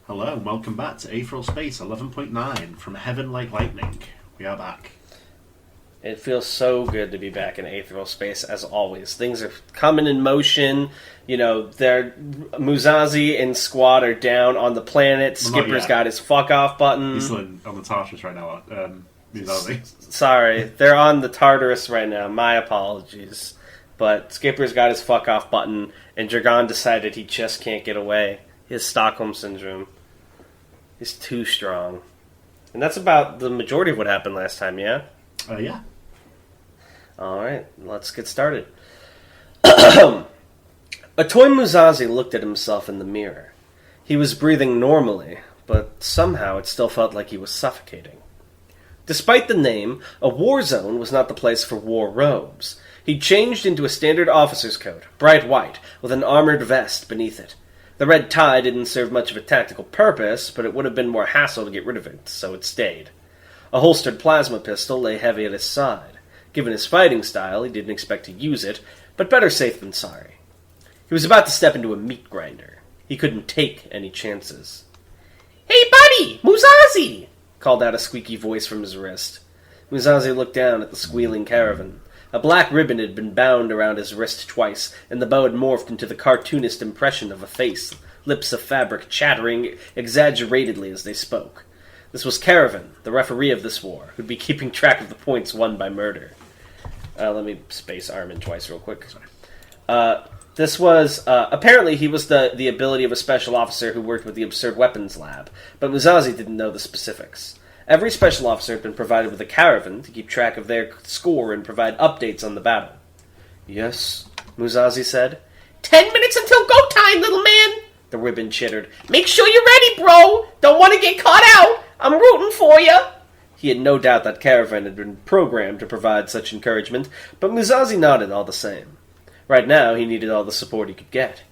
Hello and welcome back to Aetheral Space 11.9 from Heaven Like Lightning. We are back. It feels so good to be back in Aetheral Space, as always. Things are coming in motion. You know, Muzazi and Squad are down on the planet. Well, not Skipper's yet. got his fuck off button. He's still on the Tartarus right now, Muzazi. Sorry, they're on the Tartarus right now. My apologies. But Skipper's got his fuck off button, and Dragon decided he just can't get away. His Stockholm Syndrome is too strong. And that's about the majority of what happened last time, yeah? Yeah. Alright, let's get started. Atoy Muzazi looked at himself in the mirror. He was breathing normally, but somehow it still felt like he was suffocating. Despite the name, a war zone was not the place for war robes. He'd changed into a standard officer's coat, bright white, with an armored vest beneath it. The red tie didn't serve much of a tactical purpose, but it would have been more hassle to get rid of it, so it stayed. A holstered plasma pistol lay heavy at his side. Given his fighting style, he didn't expect to use it, but better safe than sorry. He was about to step into a meat grinder. He couldn't take any chances. "Hey, buddy! Muzazi!" called out a squeaky voice from his wrist. Muzazi looked down at the squealing caravan. A black ribbon had been bound around his wrist twice, and the bow had morphed into the cartoonist impression of a face, lips of fabric chattering exaggeratedly as they spoke. This was Caravan, the referee of this war, who'd be keeping track of the points won by murder. Let me space Armin twice real quick. This was, apparently he was the ability of a special officer who worked with the Absurd Weapons Lab, but Muzazi didn't know the specifics. Every special officer had been provided with a caravan to keep track of their score and provide updates on the battle. "Yes," Muzazi said. 10 minutes until go time, little man," the ribbon chittered. "Make sure you're ready, bro! Don't want to get caught out! I'm rooting for you!" He had no doubt that Caravan had been programmed to provide such encouragement, but Muzazi nodded all the same. Right now, he needed all the support he could get.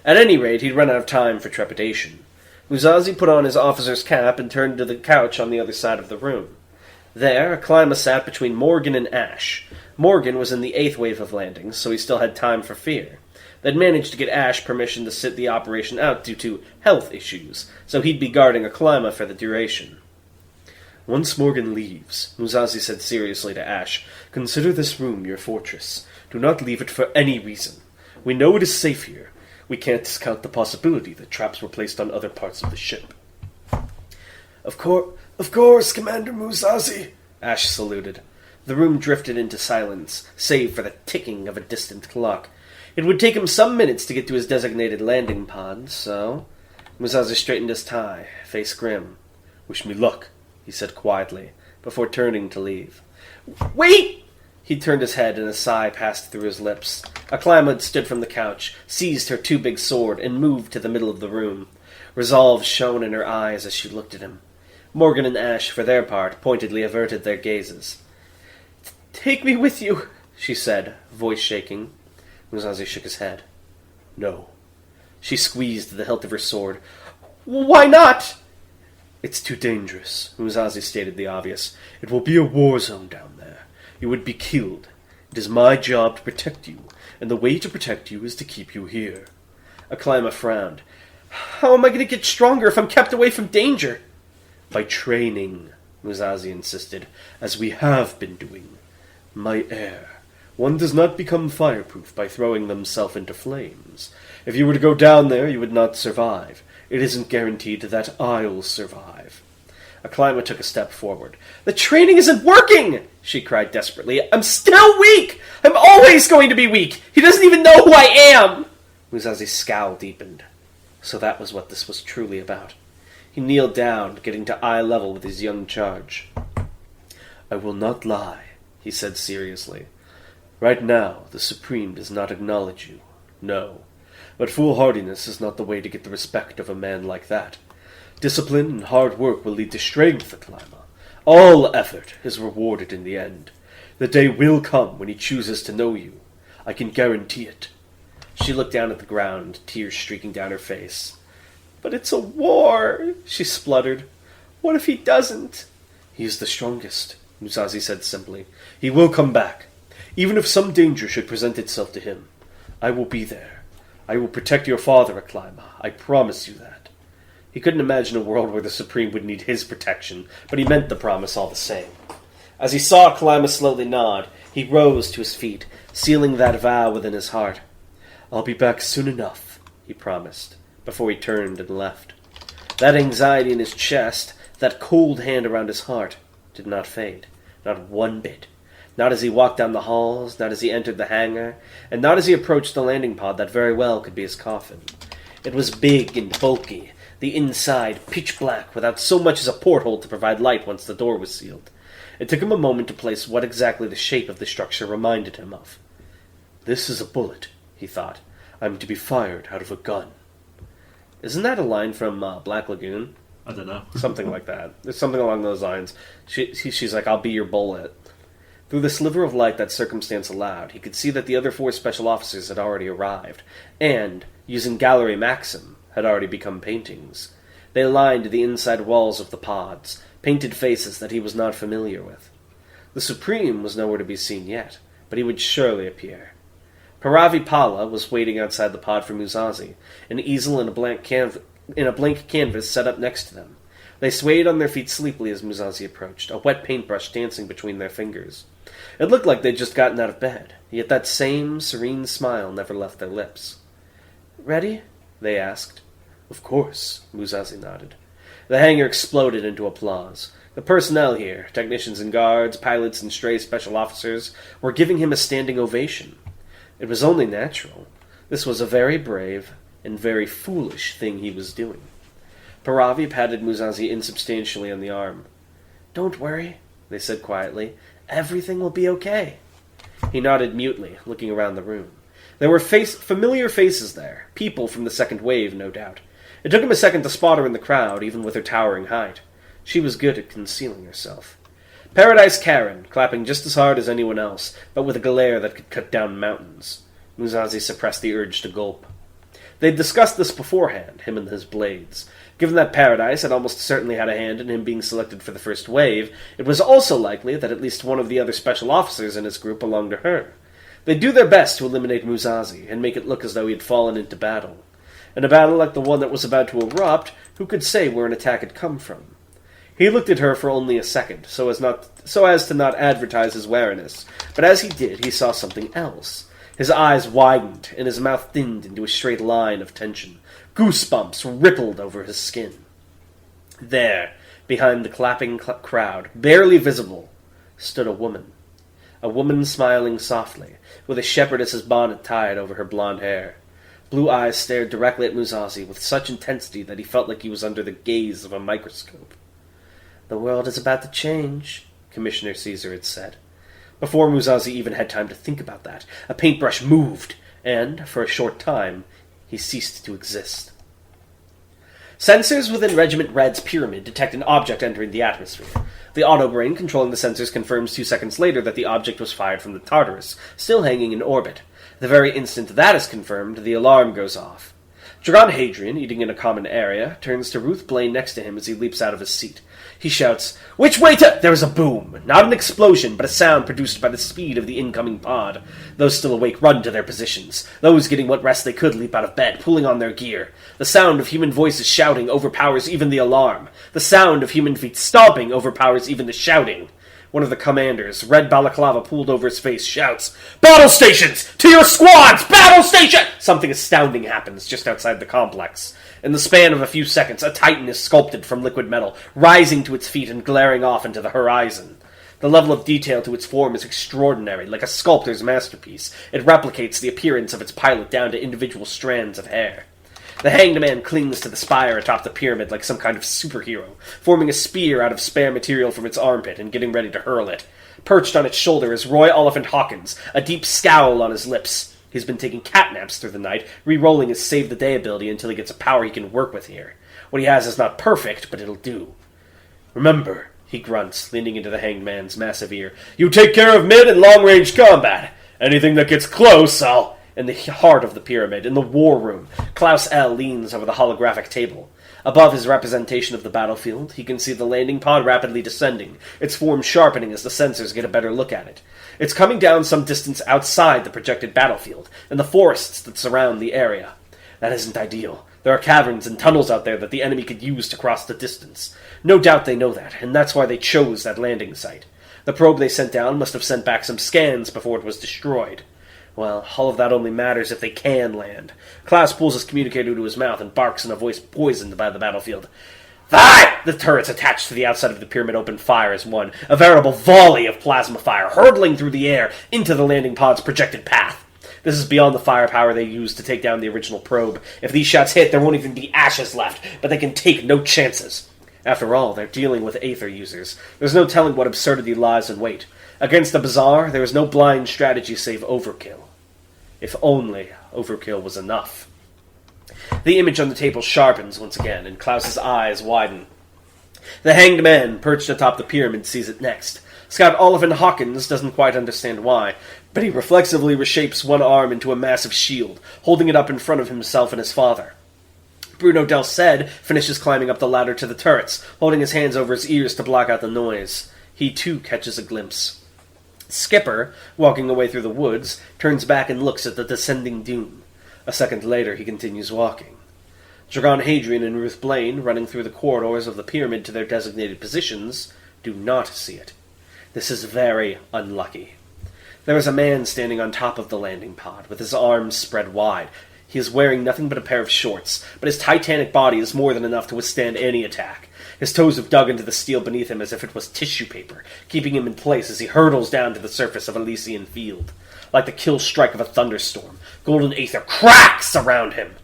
At any rate, he'd run out of time for trepidation. Muzazi put on his officer's cap and turned to the couch on the other side of the room. There, Aklima sat between Morgan and Ash. Morgan was in the 8th wave of landings, so he still had time for fear. They'd managed to get Ash permission to sit the operation out due to health issues, so he'd be guarding Aklima for the duration. "Once Morgan leaves," Muzazi said seriously to Ash, "consider this room your fortress. Do not leave it for any reason. We know it is safe here. We can't discount the possibility that traps were placed on other parts of the ship." Of course, Commander Muzazi," Ash saluted. The room drifted into silence, save for the ticking of a distant clock. It would take him some minutes to get to his designated landing pod, so Muzazi straightened his tie, face grim. "Wish me luck," he said quietly, before turning to leave. "Wait!" He turned his head and a sigh passed through his lips. Aklima had stood from the couch, seized her two-big sword, and moved to the middle of the room. Resolve shone in her eyes as she looked at him. Morgan and Ash, for their part, pointedly averted their gazes. "Take me with you," she said, voice shaking. Muzazi shook his head. "No." She squeezed the hilt of her sword. "Why not?" "It's too dangerous," Muzazi stated the obvious. "It will be a war zone down there. You would be killed. It is my job to protect you, and the way to protect you is to keep you here." Aklima frowned. "How am I going to get stronger if I'm kept away from danger?" "By training," Muzazi insisted, "as we have been doing. My heir. One does not become fireproof by throwing themselves into flames. If you were to go down there, you would not survive. It isn't guaranteed that I'll survive." Aklima took a step forward. "The training isn't working!" she cried desperately. "I'm still weak! I'm always going to be weak! He doesn't even know who I am!" Muzazi's scowl deepened. So that was what this was truly about. He kneeled down, getting to eye level with his young charge. "I will not lie," he said seriously. "Right now, the Supreme does not acknowledge you. No. But foolhardiness is not the way to get the respect of a man like that. Discipline and hard work will lead to strength, Aklima. All effort is rewarded in the end. The day will come when he chooses to know you. I can guarantee it." She looked down at the ground, tears streaking down her face. "But it's a war," she spluttered. "What if he doesn't?" "He is the strongest," Muzazi said simply. "He will come back. Even if some danger should present itself to him, I will be there. I will protect your father, Aklima. I promise you that." He couldn't imagine a world where the Supreme would need his protection, but he meant the promise all the same. As he saw Kalima slowly nod, he rose to his feet, sealing that vow within his heart. "I'll be back soon enough," he promised, before he turned and left. That anxiety in his chest, that cold hand around his heart, did not fade, not one bit. Not as he walked down the halls, not as he entered the hangar, and not as he approached the landing pod that very well could be his coffin. It was big and bulky, the inside pitch black without so much as a porthole to provide light once the door was sealed. It took him a moment to place what exactly the shape of the structure reminded him of. "This is a bullet," he thought. "I'm to be fired out of a gun." Isn't that a line from Black Lagoon? I don't know. Something like that. There's something along those lines. She's like, "I'll be your bullet." Through the sliver of light that circumstance allowed, he could see that the other 4 special officers had already arrived, and, using Gallery Maxim, had already become paintings. They lined the inside walls of the pods, painted faces that he was not familiar with. The Supreme was nowhere to be seen yet, but he would surely appear. Paravi Pala was waiting outside the pod for Musashi, an easel and a blank canvas set up next to them. They swayed on their feet sleepily as Musashi approached, a wet paintbrush dancing between their fingers. It looked like they'd just gotten out of bed, yet that same serene smile never left their lips. "Ready?" they asked. "Of course," Musashi nodded. The hangar exploded into applause. The personnel here, technicians and guards, pilots and stray special officers, were giving him a standing ovation. It was only natural. This was a very brave and very foolish thing he was doing. Paravi patted Musashi insubstantially on the arm. "Don't worry," they said quietly. "Everything will be okay." He nodded mutely, looking around the room. There were familiar faces there, people from the second wave, no doubt. It took him a second to spot her in the crowd, even with her towering height. She was good at concealing herself. Paradise Karen, clapping just as hard as anyone else, but with a glare that could cut down mountains. Musashi suppressed the urge to gulp. They'd discussed this beforehand, him and his blades. Given that Paradise had almost certainly had a hand in him being selected for the first wave, it was also likely that at least one of the other special officers in his group belonged to her. They'd do their best to eliminate Musashi, and make it look as though he had fallen into battle. In a battle like the one that was about to erupt, who could say where an attack had come from? He looked at her for only a second, so as to not advertise his wariness, but as he did, he saw something else. His eyes widened, and his mouth thinned into a straight line of tension. Goosebumps rippled over his skin. There, behind the clapping crowd, barely visible, stood a woman. A woman smiling softly, with a shepherdess's bonnet tied over her blonde hair. Blue eyes stared directly at Musashi with such intensity that he felt like he was under the gaze of a microscope. "The world is about to change," Commissioner Caesar had said. Before Musashi even had time to think about that, a paintbrush moved, and, for a short time, he ceased to exist. Sensors within Regiment Red's pyramid detect an object entering the atmosphere. The autobrain controlling the sensors confirms 2 seconds later that the object was fired from the Tartarus, still hanging in orbit. The very instant that is confirmed, the alarm goes off. Dragon Hadrian, eating in a common area, turns to Ruth Blaine next to him as he leaps out of his seat. He shouts, "Which way to—" There is a boom. Not an explosion, but a sound produced by the speed of the incoming pod. Those still awake run to their positions. Those getting what rest they could leap out of bed, pulling on their gear. The sound of human voices shouting overpowers even the alarm. The sound of human feet stomping overpowers even the shouting. One of the commanders, red balaclava pulled over his face, shouts, "Battle stations! To your squads! Battle station!" Something astounding happens just outside the complex. In the span of a few seconds, a titan is sculpted from liquid metal, rising to its feet and glaring off into the horizon. The level of detail to its form is extraordinary, like a sculptor's masterpiece. It replicates the appearance of its pilot down to individual strands of hair. The hanged man clings to the spire atop the pyramid like some kind of superhero, forming a spear out of spare material from its armpit and getting ready to hurl it. Perched on its shoulder is Roy Oliphant Hawkins, a deep scowl on his lips. He's been taking catnaps through the night, re-rolling his save-the-day ability until he gets a power he can work with here. What he has is not perfect, but it'll do. "Remember," he grunts, leaning into the hanged man's massive ear, "you take care of mid and long-range combat. Anything that gets close, I'll—" In the heart of the pyramid, in the war room, Klaus L. leans over the holographic table. Above his representation of the battlefield, he can see the landing pod rapidly descending, its form sharpening as the sensors get a better look at it. It's coming down some distance outside the projected battlefield, and the forests that surround the area. That isn't ideal. There are caverns and tunnels out there that the enemy could use to cross the distance. No doubt they know that, and that's why they chose that landing site. The probe they sent down must have sent back some scans before it was destroyed. Well, all of that only matters if they can land. Klaus pulls his communicator to his mouth and barks in a voice poisoned by the battlefield. Fire! The turrets attached to the outside of the pyramid opened fire as one, a veritable volley of plasma fire hurtling through the air into the landing pod's projected path. This is beyond the firepower they used to take down the original probe. If these shots hit, there won't even be ashes left, but they can take no chances. After all, they're dealing with Aether users. There's no telling what absurdity lies in wait. Against the Bazaar, there is no blind strategy save overkill. If only overkill was enough. The image on the table sharpens once again, and Klaus's eyes widen. The Hanged Man, perched atop the pyramid, sees it next. Scout Oliphant Hawkins doesn't quite understand why, but he reflexively reshapes one arm into a massive shield, holding it up in front of himself and his father. Bruno Del Ced finishes climbing up the ladder to the turrets, holding his hands over his ears to block out the noise. He too catches a glimpse. Skipper, walking away through the woods, turns back and looks at the descending dune. A second later, he continues walking. Dragon Hadrian and Ruth Blaine, running through the corridors of the pyramid to their designated positions, do not see it. This is very unlucky. There is a man standing on top of the landing pod, with his arms spread wide. He is wearing nothing but a pair of shorts, but his titanic body is more than enough to withstand any attack. His toes have dug into the steel beneath him as if it was tissue paper, keeping him in place as he hurtles down to the surface of Elysian Field. Like the kill strike of a thunderstorm, golden aether cracks around him.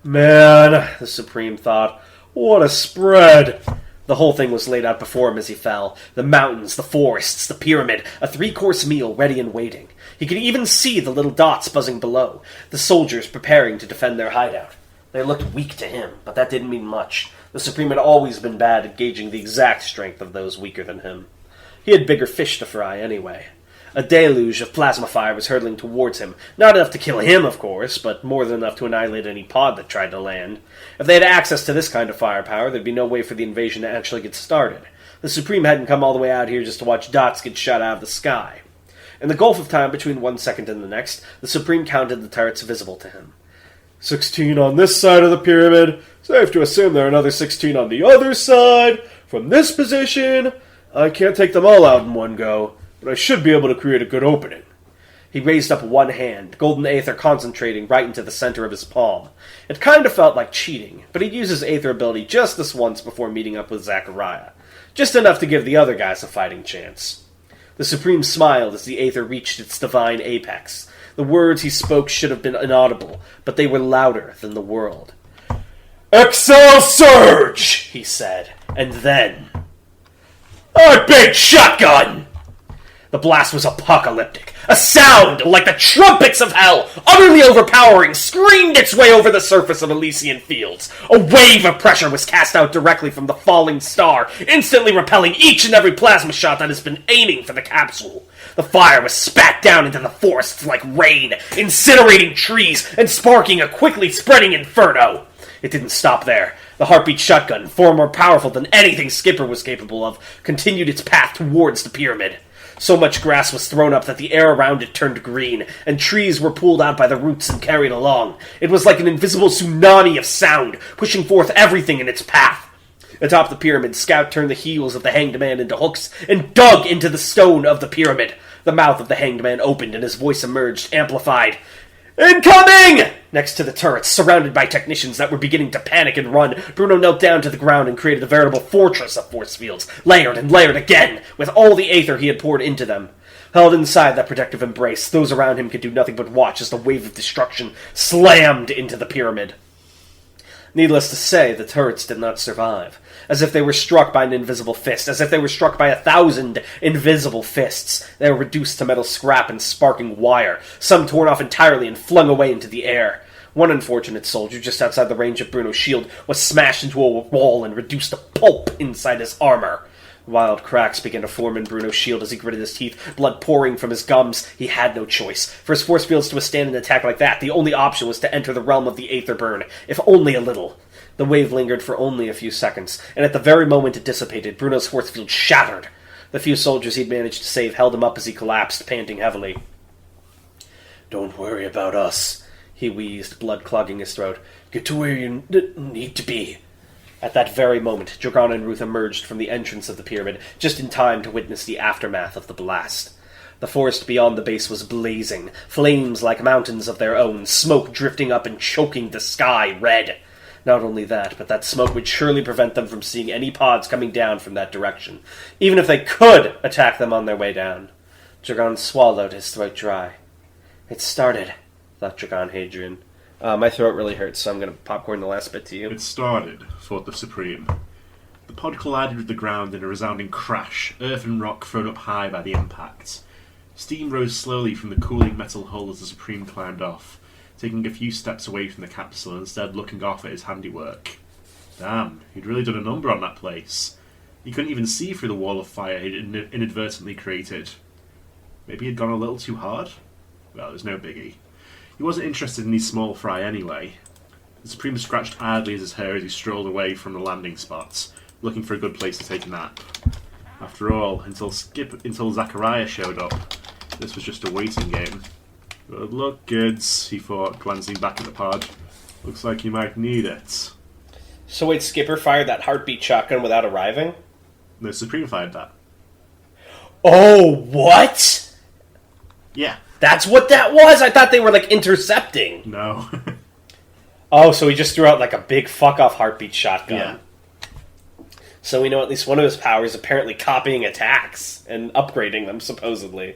Man, the Supreme thought, what a spread! The whole thing was laid out before him as he fell. The mountains, the forests, the pyramid, a 3-course meal ready and waiting. He could even see the little dots buzzing below, the soldiers preparing to defend their hideout. They looked weak to him, but that didn't mean much. The Supreme had always been bad at gauging the exact strength of those weaker than him. He had bigger fish to fry anyway. A deluge of plasma fire was hurtling towards him. Not enough to kill him, of course, but more than enough to annihilate any pod that tried to land. If they had access to this kind of firepower, there'd be no way for the invasion to actually get started. The Supreme hadn't come all the way out here just to watch dots get shot out of the sky. In the gulf of time between one second and the next, the Supreme counted the turrets visible to him. 16 on this side of the pyramid. Safe to assume there are another 16 on the other side. From this position, I can't take them all out in one go, but I should be able to create a good opening. He raised up one hand, golden aether concentrating right into the center of his palm. It kind of felt like cheating, but he'd use his aether ability just this once before meeting up with Zachariah. Just enough to give the other guys a fighting chance. The Supreme smiled as the aether reached its divine apex. The words he spoke should have been inaudible, but they were louder than the world. "Excel Surge!" he said, and then... "A big shotgun!" The blast was apocalyptic. A sound like the trumpets of hell, utterly overpowering, screamed its way over the surface of Elysian Fields. A wave of pressure was cast out directly from the falling star, instantly repelling each and every plasma shot that has been aiming for the capsule. The fire was spat down into the forests like rain, incinerating trees and sparking a quickly spreading inferno. It didn't stop there. The heartbeat shotgun, far more powerful than anything Skipper was capable of, continued its path towards the pyramid. So much grass was thrown up that the air around it turned green, and trees were pulled out by the roots and carried along. It was like an invisible tsunami of sound, pushing forth everything in its path. Atop the pyramid, Scout turned the heels of the Hanged Man into hooks and dug into the stone of the pyramid. The mouth of the Hanged Man opened, and his voice emerged, amplified. "Incoming!" Next to the turrets, surrounded by technicians that were beginning to panic and run, Bruno knelt down to the ground and created a veritable fortress of force fields, layered and layered again, with all the aether he had poured into them. Held inside that protective embrace, those around him could do nothing but watch as the wave of destruction slammed into the pyramid. Needless to say, the turrets did not survive. As if they were struck by an invisible fist, as if they were struck by 1,000 invisible fists. They were reduced to metal scrap and sparking wire, some torn off entirely and flung away into the air. One unfortunate soldier, just outside the range of Bruno's shield, was smashed into a wall and reduced to pulp inside his armor. Wild cracks began to form in Bruno's shield as he gritted his teeth, blood pouring from his gums. He had no choice. For his force fields to withstand an attack like that, the only option was to enter the realm of the aether burn, if only a little. The wave lingered for only a few seconds, and at the very moment it dissipated, Bruno's force field shattered. The few soldiers he'd managed to save held him up as he collapsed, panting heavily. "Don't worry about us," he wheezed, blood clogging his throat. "Get to where you need to be." At that very moment, Dragon and Ruth emerged from the entrance of the pyramid, just in time to witness the aftermath of the blast. The forest beyond the base was blazing, flames like mountains of their own, smoke drifting up and choking the sky red. Not only that, but that smoke would surely prevent them from seeing any pods coming down from that direction, even if they could attack them on their way down. Dragon swallowed, his throat dry. "It started," thought Dragon Hadrian. My throat really hurts, so I'm going to popcorn the last bit to you. "It started," thought the Supreme. The pod collided with the ground in a resounding crash, earth and rock thrown up high by the impact. Steam rose slowly from the cooling metal hull as the Supreme climbed off, taking a few steps away from the capsule and instead looking off at his handiwork. Damn, he'd really done a number on that place. He couldn't even see through the wall of fire he'd inadvertently created. Maybe he'd gone a little too hard? Well, it was no biggie. He wasn't interested in his small fry anyway. The Supreme scratched idly at his hair as he strolled away from the landing spots, looking for a good place to take a nap. After all, until Zachariah showed up, this was just a waiting game. "Good luck, kids," he thought, glancing back at the pod. "Looks like you might need it." So wait, Skipper fired that heartbeat shotgun without arriving? The Supreme fired that. Oh, what? Yeah. That's what that was? I thought they were, intercepting. No. Oh, so he just threw out, a big fuck-off heartbeat shotgun. Yeah. So we know at least one of his powers apparently copying attacks and upgrading them, supposedly.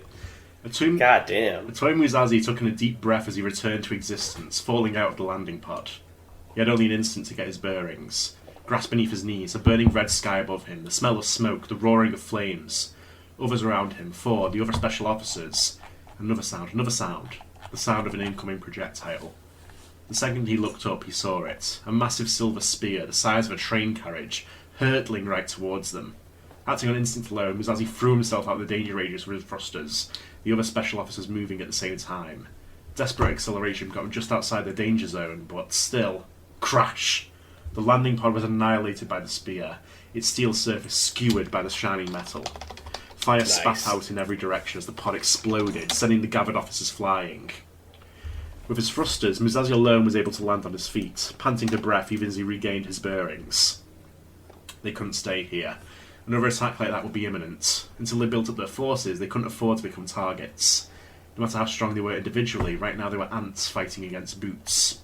God damn. Atoy Musashi took in a deep breath as he returned to existence, falling out of the landing pod. He had only an instant to get his bearings. Grass beneath his knees, a burning red sky above him, the smell of smoke, the roaring of flames. Others around him, four, the other special officers. Another sound, the sound of an incoming projectile. The second he looked up, he saw it. A massive silver spear, the size of a train carriage, hurtling right towards them. Acting on instinct alone, Musashi threw himself out of the danger radius with his thrusters, the other special officers moving at the same time. Desperate acceleration got him just outside the danger zone, but still... Crash! The landing pod was annihilated by the spear, its steel surface skewered by the shining metal. Fire spat out in every direction as the pod exploded, sending the gathered officers flying. With his thrusters, Musashi alone was able to land on his feet, panting for breath even as he regained his bearings. They couldn't stay here. Another attack like that would be imminent. Until they built up their forces, they couldn't afford to become targets. No matter how strong they were individually, right now they were ants fighting against boots.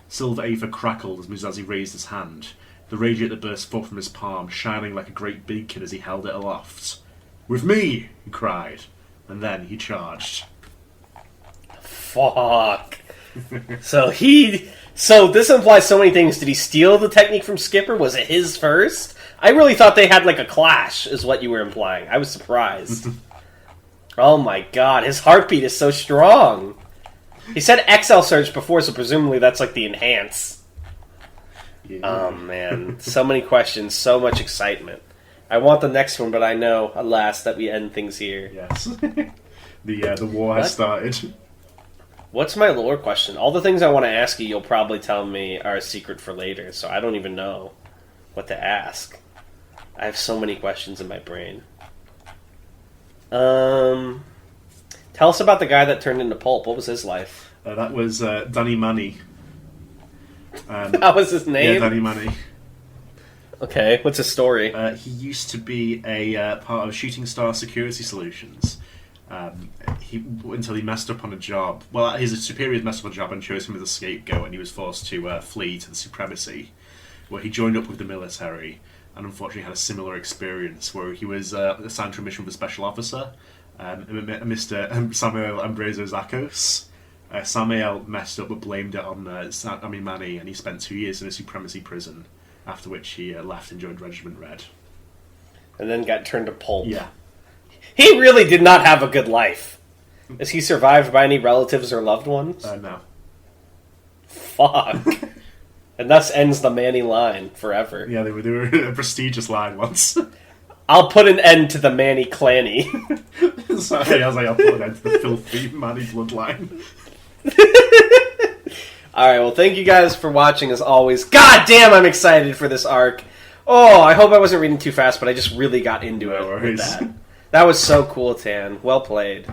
Silver aether crackled as Musashi raised his hand, the radiator burst forth from his palm, shining like a great beacon as he held it aloft. "With me!" he cried, and then he charged. Fuck. So this implies so many things. Did he steal the technique from Skipper? Was it his first? I really thought they had a clash, is what you were implying. I was surprised. Oh my god, his heartbeat is so strong. He said XL Surge before, so presumably that's the enhance. Yeah. Oh man, so many questions, so much excitement. I want the next one, but I know, alas, that we end things here. Yes. The war has started. What's my lore question? All the things I want to ask you, you'll probably tell me are a secret for later, so I don't even know what to ask. I have so many questions in my brain. Tell us about the guy that turned into pulp. What was his life? That was Danny Manny. That was his name? Yeah, Danny Manny. Okay, what's his story? He used to be a part of Shooting Star Security Solutions. Until he messed up on a job. Well, his superiors messed up on a job and chose him as a scapegoat, and he was forced to flee to the Supremacy, where he joined up with the military, and unfortunately had a similar experience, where he was assigned to a mission with a special officer, Mr. Samuel Ambrosio Zakos. Samuel messed up but blamed it on Manny, and he spent 2 years in a Supremacy prison, after which he left and joined Regiment Red. And then got turned to pulp. Yeah. He really did not have a good life. Is he survived by any relatives or loved ones? No. Fuck. And thus ends the Manny line forever. Yeah, they were a prestigious line once. I'll put an end to the Manny clanny. Sorry, I was I'll put an end to the filthy Manny bloodline. Alright, well, thank you guys for watching as always. God damn, I'm excited for this arc. Oh, I hope I wasn't reading too fast, but I just really got into it with that. That was so cool, Tan. Well played.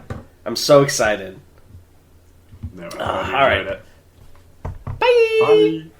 I'm so excited. No, all right. It. Bye! Bye.